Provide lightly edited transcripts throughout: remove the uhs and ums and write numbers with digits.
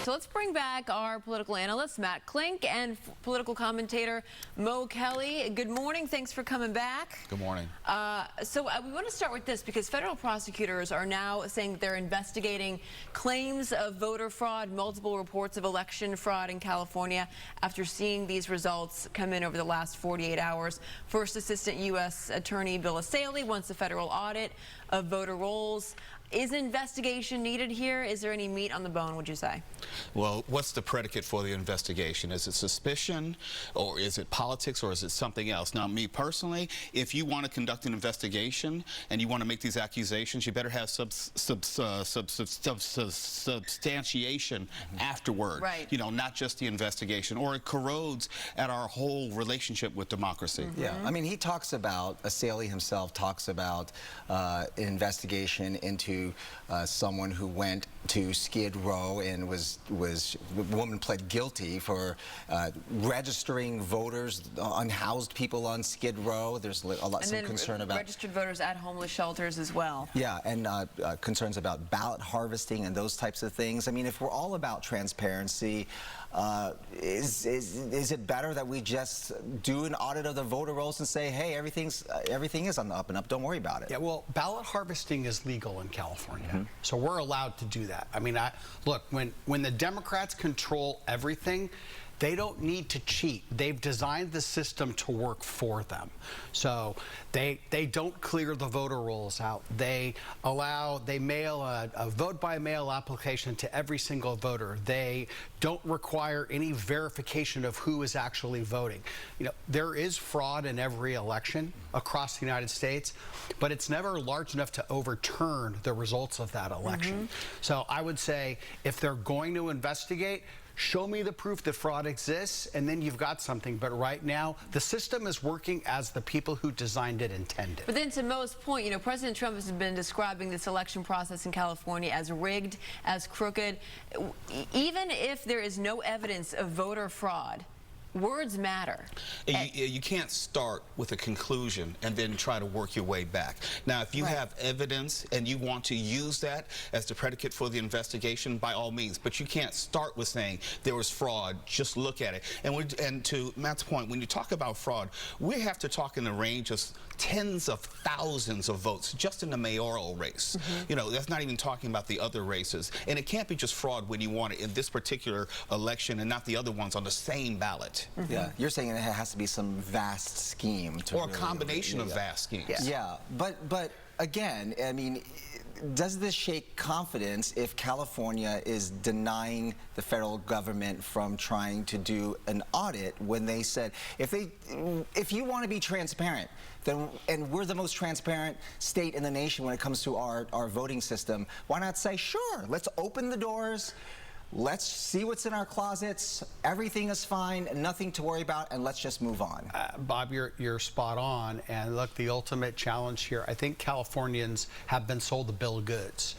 So let's bring back our political analyst, Matt Klink, and political commentator, Mo Kelly. Good morning. Thanks for coming back. Good morning. We want to start with this because federal prosecutors are now saying that they're investigating claims of voter fraud, multiple reports of election fraud in California after seeing these results come in over the last 48 hours. First Assistant U.S. Attorney Bill Asaley wants a federal audit of voter rolls. Is an investigation needed here? Is there any meat on the bone, would you say? Well, what's the predicate for the investigation? Is it suspicion, or is it politics, or is it something else? Now, me personally, if you want to conduct an investigation and you want to make these accusations, you better have substantiation afterward. Right. You know, not just the investigation, or it corrodes at our whole relationship with democracy. Yeah, I mean, he talks about, Asaley himself talks about an investigation into someone who went to Skid Row and the woman pled guilty for registering voters, unhoused people on Skid Row. There's some concern about registered voters at homeless shelters as well. Yeah, and concerns about ballot harvesting and those types of things. I mean, if we're all about transparency, is it better that we just do an audit of the voter rolls and say, hey, everything is on the up and up, don't worry about it? Yeah, well, ballot harvesting is legal in California, so we're allowed to do that. I mean, look, when the Democrats control everything, they don't need to cheat. They've designed the system to work for them. So they don't clear the voter rolls out. They mail a vote-by-mail application to every single voter. They don't require any verification of who is actually voting. You know, there is fraud in every election across the United States, but it's never large enough to overturn the results of that election. So I would say if they're going to investigate, show me the proof that fraud exists, and then you've got something. But right now, the system is working as the people who designed it intended. But then to Mo's point, you know, President Trump has been describing this election process in California as rigged, as crooked. Even if there is no evidence of voter fraud, words matter. You can't start with a conclusion and then try to work your way back. Now, if you have evidence and you want to use that as the predicate for the investigation, by all means. But you can't start with saying there was fraud. Just look at it. And to Matt's point, when you talk about fraud, we have to talk in the range of tens of thousands of votes just in the mayoral race. You know, that's not even talking about the other races. And it can't be just fraud when you want it in this particular election and not the other ones on the same ballot. Yeah, you're saying it has to be some vast scheme to or a combination of vast schemes. Yeah, but again, I mean, does this shake confidence if California is denying the federal government from trying to do an audit when they said, if you want to be transparent, then, and we're the most transparent state in the nation when it comes to our voting system, why not say, sure, let's open the doors, let's see what's in our closets, everything is fine, nothing to worry about, and let's just move on. Bob, you're spot on, and look, the ultimate challenge here, I think Californians have been sold the bill of goods.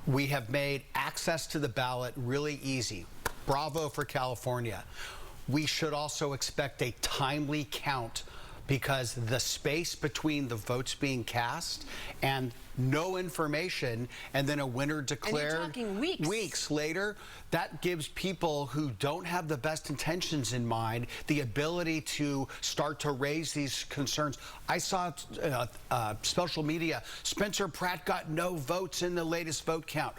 We have made access to the ballot really easy. Bravo for California. We should also expect a timely count, because the space between the votes being cast and no information and then a winner declared and you're talking weeks later, that gives people who don't have the best intentions in mind the ability to start to raise these concerns. I saw social media, Spencer Pratt got no votes in the latest vote count.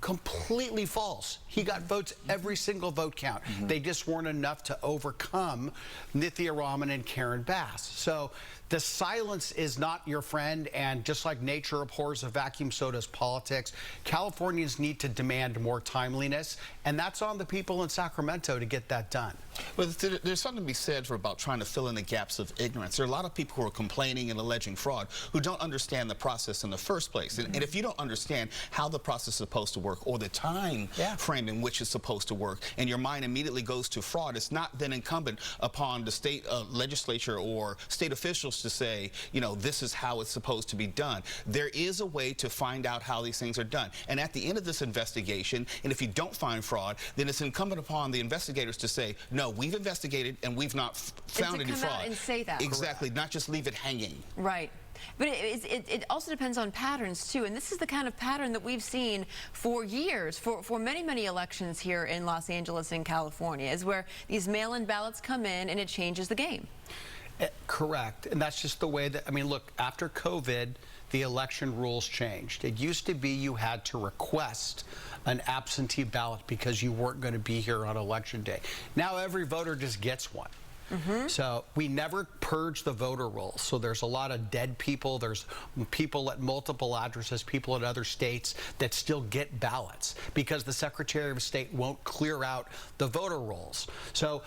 Completely false. He got votes every single vote count. They just weren't enough to overcome Nithya Raman and Karen Bass. So the silence is not your friend, and just like nature abhors a vacuum, so does politics. Californians need to demand more timeliness, and that's on the people in Sacramento to get that done. Well, there's something to be said for about trying to fill in the gaps of ignorance. There are a lot of people who are complaining and alleging fraud who don't understand the process in the first place. And if you don't understand how the process is supposed to work or the time frame in which it's supposed to work, and your mind immediately goes to fraud, it's not then incumbent upon the state legislature or state officials to say, you know, this is how it's supposed to be done. There is a way to find out how these things are done. And at the end of this investigation, and if you don't find fraud, then it's incumbent upon the investigators to say, no, we've investigated and we've not found any fraud. Out and say that. Exactly, not just leave it hanging. Right. But it also depends on patterns, too. And this is the kind of pattern that we've seen for years, for many, many elections here in Los Angeles and California, is where these mail-in ballots come in and it changes the game. Correct. And that's just the way that, I mean, look, after COVID, the election rules changed. It used to be you had to request an absentee ballot because you weren't going to be here on election day. Now every voter just gets one. So we never purge the voter rolls. So there's a lot of dead people. There's people at multiple addresses, people in other states that still get ballots because the Secretary of State won't clear out the voter rolls. So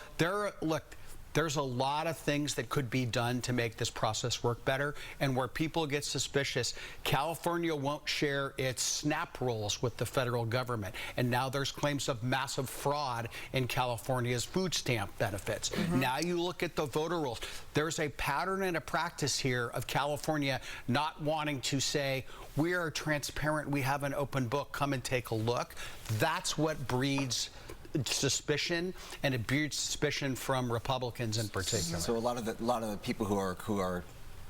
there's a lot of things that could be done to make this process work better. And where people get suspicious, California won't share its SNAP rolls with the federal government. And now there's claims of massive fraud in California's food stamp benefits. Now you look at the voter rolls. There's a pattern and a practice here of California not wanting to say, we are transparent, we have an open book, come and take a look. That's what breeds suspicion, and it breeds suspicion from Republicans in particular. So a lot of the people who are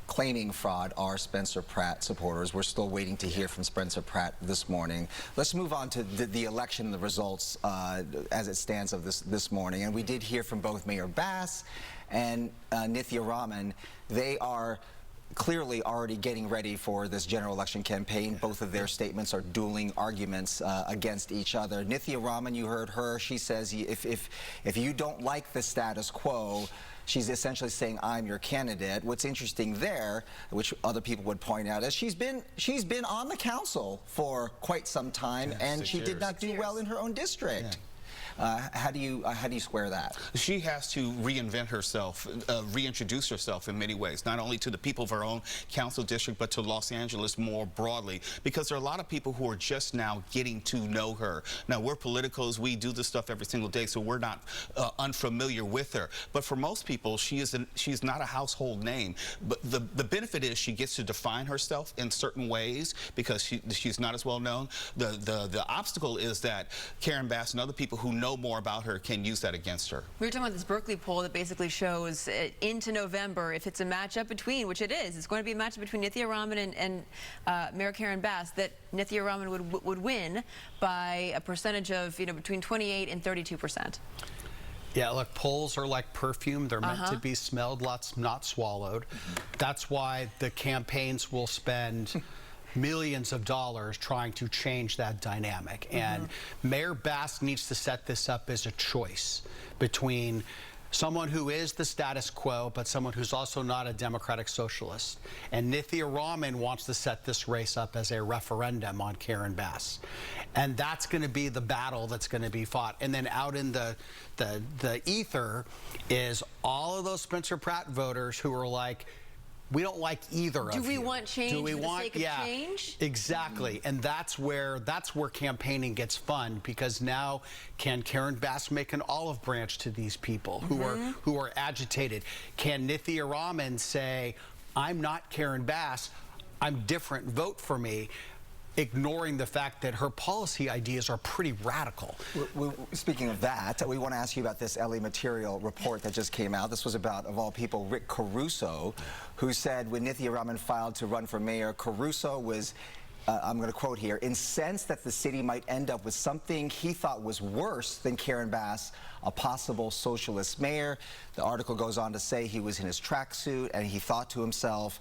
claiming fraud are Spencer Pratt supporters. We're still waiting to hear from Spencer Pratt this morning. Let's move on to the election, the results as it stands of this morning. And we did hear from both Mayor Bass and Nithya Raman. They are clearly already getting ready for this general election campaign. Both of their statements are dueling arguments against each other. Nithya Raman, you heard her. She says if you don't like the status quo, she's essentially saying, I'm your candidate. What's interesting there, which other people would point out, is she's been on the council for quite some time, and she did not do well in her own district. How do you square that? She has to reinvent herself, reintroduce herself in many ways, not only to the people of her own council district, but to Los Angeles more broadly, because there are a lot of people who are just now getting to know her. Now, we're politicals, we do this stuff every single day, so we're not unfamiliar with her. But for most people, she's not a household name. But the benefit is she gets to define herself in certain ways because she's not as well known. The obstacle is that Karen Bass and other people who know more about her can use that against her. We were talking about this Berkeley poll that basically shows into November, if it's a matchup between, which it is, it's going to be a matchup between Nithya Raman and Mayor Karen Bass, that Nithya Raman would win by a percentage of, between 28 and 32%. Yeah, look, polls are like perfume. They're meant to be smelled, not swallowed. That's why the campaigns will spend millions of dollars trying to change that dynamic. And Mayor Bass needs to set this up as a choice between someone who is the status quo, but someone who's also not a democratic socialist. And Nithya Raman wants to set this race up as a referendum on Karen Bass. And that's going to be the battle that's going to be fought. And then out in the ether is all of those Spencer Pratt voters who are like, we don't like either of you. Do we want change for the sake of change? Exactly. And that's where campaigning gets fun, because now can Karen Bass make an olive branch to these people who are agitated? Can Nithya Raman say, I'm not Karen Bass, I'm different, vote for me, ignoring the fact that her policy ideas are pretty radical? Speaking of that, we want to ask you about this LA Material report that just came out. This was about, of all people, Rick Caruso, who said when Nithya Raman filed to run for mayor, Caruso was, I'm going to quote here, incensed that the city might end up with something he thought was worse than Karen Bass, a possible socialist mayor. The article goes on to say he was in his tracksuit and he thought to himself,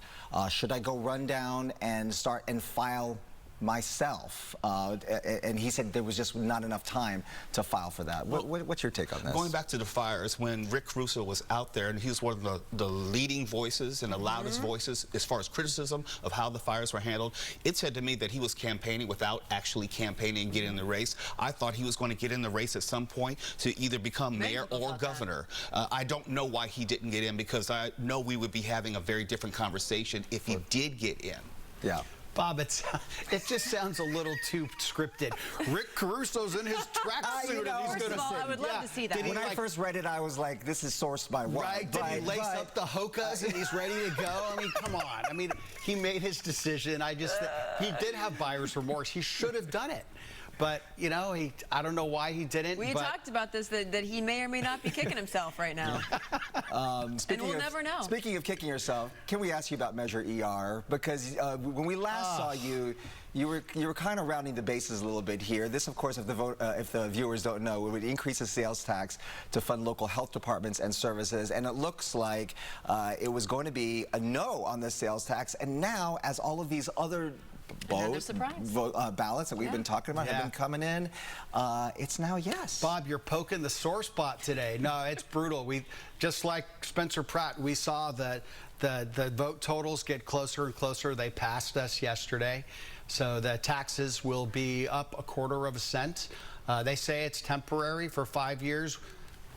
should I go run down and start and file myself? And he said there was just not enough time to file for that. What's your take on this? Going back to the fires, when Rick Caruso was out there, and he was one of the leading voices and the loudest voices as far as criticism of how the fires were handled, it said to me that he was campaigning without actually campaigning and getting in the race. I thought he was going to get in the race at some point to either become mayor or governor. I don't know why he didn't get in, because I know we would be having a very different conversation if he did get in. Yeah. Bob, it just sounds a little too scripted. Rick Caruso's in his tracksuit and he's going to say, I would love to see that. When I first read it, I was like, this is sourced by what? Right, did he lace up the hokas and he's ready to go? I mean, come on. I mean, he made his decision. He did have buyer's remorse. He should have done it. but you know, I don't know why he didn't. We talked about this, that he may or may not be kicking himself right now. And we'll never know. Speaking of kicking yourself, can we ask you about Measure ER? Because when we last saw you, you were kind of rounding the bases a little bit here. This, of course, if the viewers don't know, it would increase the sales tax to fund local health departments and services. And it looks like it was going to be a no on the sales tax. And now, as all of these other ballots that we've been talking about have been coming in, it's now yes. Bob, you're poking the sore spot today. No, it's brutal. We just like Spencer Pratt, we saw that the vote totals get closer and closer. They passed us yesterday. So the taxes will be up 1/4 cent. They say it's temporary for 5 years.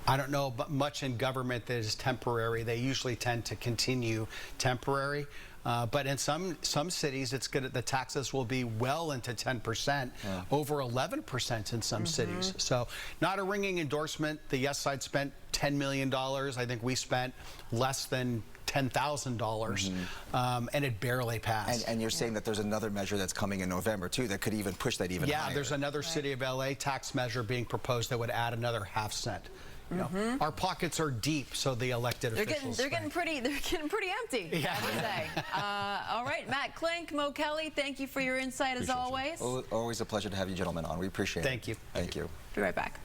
I don't know much in government that is temporary. They usually tend to continue temporary. But in some cities, the taxes will be well into 10%, over 11% in some cities. So not a ringing endorsement. The yes side spent $10 million. I think we spent less than $10,000, and it barely passed. And you're saying that there's another measure that's coming in November, too, that could even push that even higher. Yeah, there's another City of LA tax measure being proposed that would add another ½ cent. You know, our pockets are deep, so the elected officials. They're getting pretty empty. Yeah. I would say. All right, Matt, Klink, Mo Kelly, thank you for your insight as always. Always a pleasure to have you gentlemen on. We appreciate it. Thank you. Thank you. Be right back.